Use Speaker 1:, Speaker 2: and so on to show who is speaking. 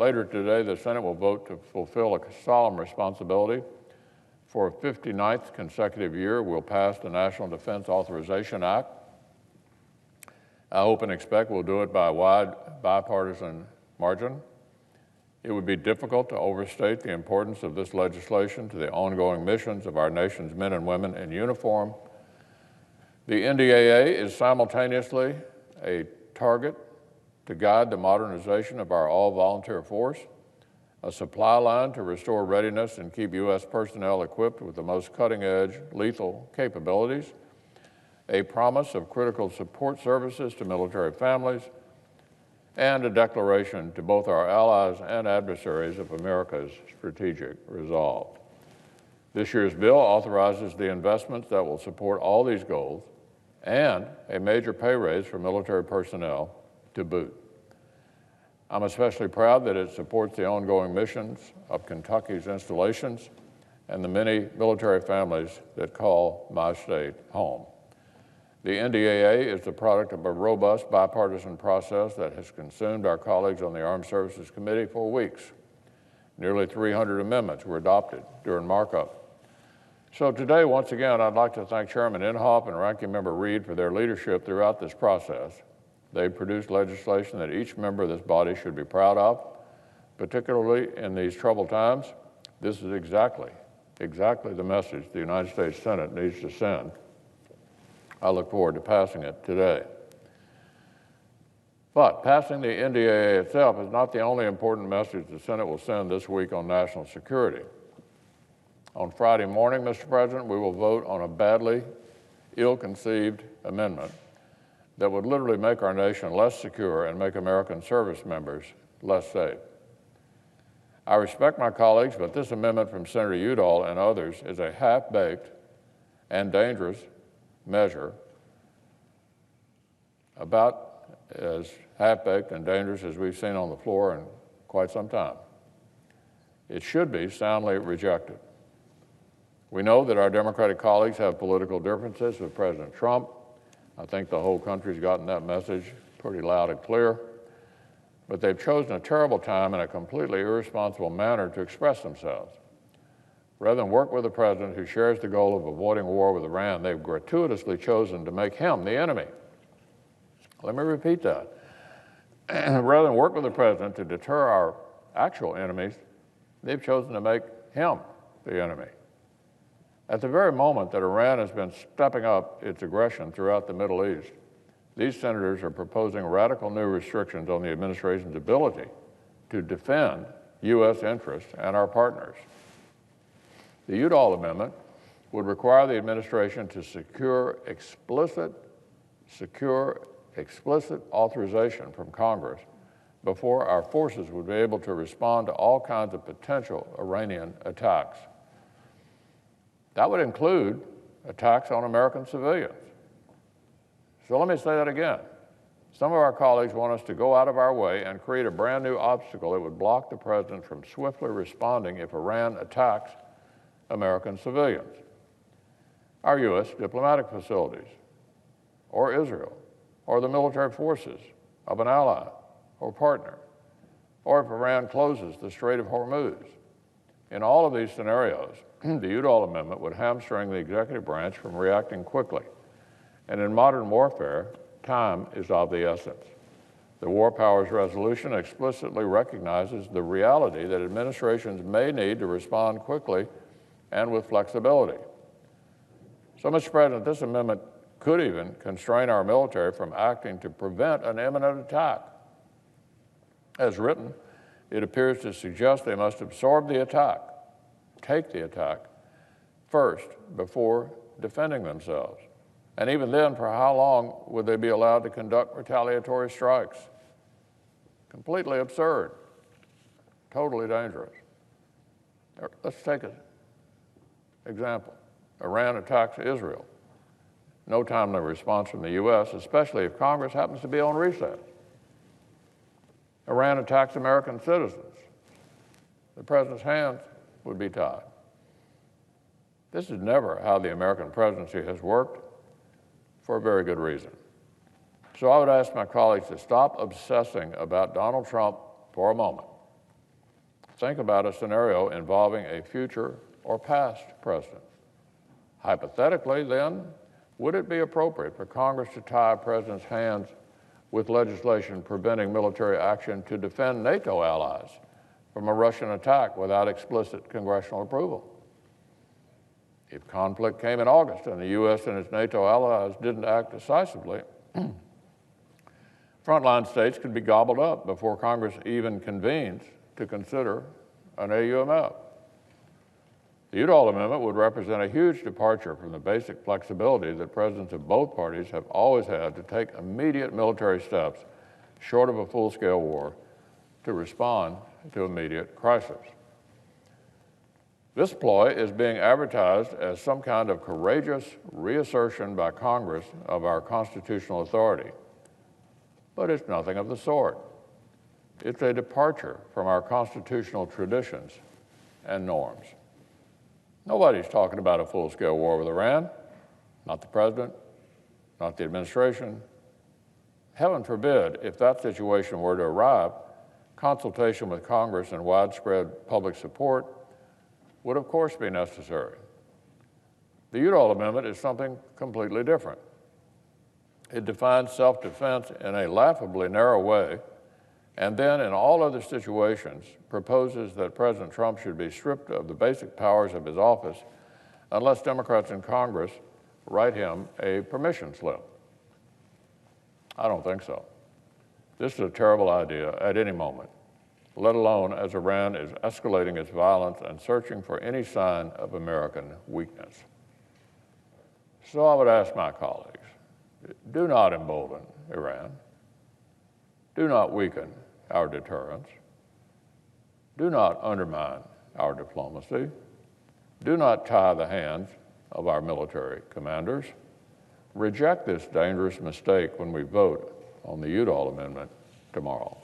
Speaker 1: later today, the Senate will vote to fulfill a solemn responsibility. For a 59th consecutive year, we'll pass the National Defense Authorization Act. I hope and expect we'll do it by a wide bipartisan margin. It would be difficult to overstate the importance of this legislation to the ongoing missions of our nation's men and women in uniform. The NDAA is simultaneously a target to guide the modernization of our all-volunteer force, a supply line to restore readiness and keep U.S. personnel equipped with the most cutting-edge lethal capabilities, a promise of critical support services to military families, and a declaration to both our allies and adversaries of America's strategic resolve. This year's bill authorizes the investments that will support all these goals and a major pay raise for military personnel to boot. I'm especially proud that it supports the ongoing missions of Kentucky's installations and the many military families that call my state home. The NDAA is the product of a robust bipartisan process that has consumed our colleagues on the Armed Services Committee for weeks. Nearly 300 amendments were adopted during markup. So today, once again, I'd like to thank Chairman Inhofe and Ranking Member Reed for their leadership throughout this process. They produced legislation that each member of this body should be proud of, particularly in these troubled times. This is exactly the message the United States Senate needs to send. I look forward to passing it today. But passing the NDAA itself is not the only important message the Senate will send this week on national security. On Friday morning, Mr. President, we will vote on a badly ill-conceived amendment that would literally make our nation less secure and make American service members less safe. I respect my colleagues, but this amendment from Senator Udall and others is a half-baked and dangerous measure, about as half-baked and dangerous as we've seen on the floor in quite some time. It should be soundly rejected. We know that our Democratic colleagues have political differences with President Trump. I think the whole country's gotten that message pretty loud and clear. But they've chosen a terrible time and a completely irresponsible manner to express themselves. Rather than work with a president who shares the goal of avoiding war with Iran, they've gratuitously chosen to make him the enemy. Let me repeat that. Rather than work with the president to deter our actual enemies, they've chosen to make him the enemy. At the very moment that Iran has been stepping up its aggression throughout the Middle East, these senators are proposing radical new restrictions on the administration's ability to defend U.S. interests and our partners. The Udall Amendment would require the administration to secure explicit authorization from Congress before our forces would be able to respond to all kinds of potential Iranian attacks. That would include attacks on American civilians. So let me say that again. Some of our colleagues want us to go out of our way and create a brand new obstacle that would block the president from swiftly responding if Iran attacks American civilians. Our U.S. diplomatic facilities, or Israel, or the military forces of an ally or partner, or if Iran closes the Strait of Hormuz. In all of these scenarios, the Udall Amendment would hamstring the executive branch from reacting quickly. And in modern warfare, time is of the essence. The War Powers Resolution explicitly recognizes the reality that administrations may need to respond quickly and with flexibility. So, Mr. President, this amendment could even constrain our military from acting to prevent an imminent attack. As written, it appears to suggest they must absorb the attack, take the attack, first before defending themselves. And even then, for how long would they be allowed to conduct retaliatory strikes? Completely absurd, totally dangerous. Let's take an example. Iran attacks Israel. No timely response from the U.S., especially if Congress happens to be on recess. Iran attacks American citizens. The president's hands would be tied. This is never how the American presidency has worked, for a very good reason. So I would ask my colleagues to stop obsessing about Donald Trump for a moment think about a scenario involving a future or past president. Hypothetically, then, would it be appropriate for Congress to tie a president's hands with legislation preventing military action to defend NATO allies from a Russian attack without explicit congressional approval? If conflict came in August and the U.S. and its NATO allies didn't act decisively, frontline states could be gobbled up before Congress even convenes to consider an AUMF. The Udall Amendment would represent a huge departure from the basic flexibility that presidents of both parties have always had to take immediate military steps, short of a full-scale war, to respond to immediate crisis. This ploy is being advertised as some kind of courageous reassertion by Congress of our constitutional authority. But it's nothing of the sort. It's a departure from our constitutional traditions and norms. Nobody's talking about a full-scale war with Iran, not the president, not the administration. Heaven forbid, if that situation were to arrive, consultation with Congress and widespread public support would of course be necessary. The Udall Amendment is something completely different. It defines self-defense in a laughably narrow way, and then in all other situations proposes that President Trump should be stripped of the basic powers of his office unless Democrats in Congress write him a permission slip. I don't think so. This is a terrible idea at any moment, let alone as Iran is escalating its violence and searching for any sign of American weakness. So I would ask my colleagues, do not embolden Iran. Do not weaken our deterrence. Do not undermine our diplomacy. Do not tie the hands of our military commanders. Reject this dangerous mistake when we vote on the Udall Amendment tomorrow.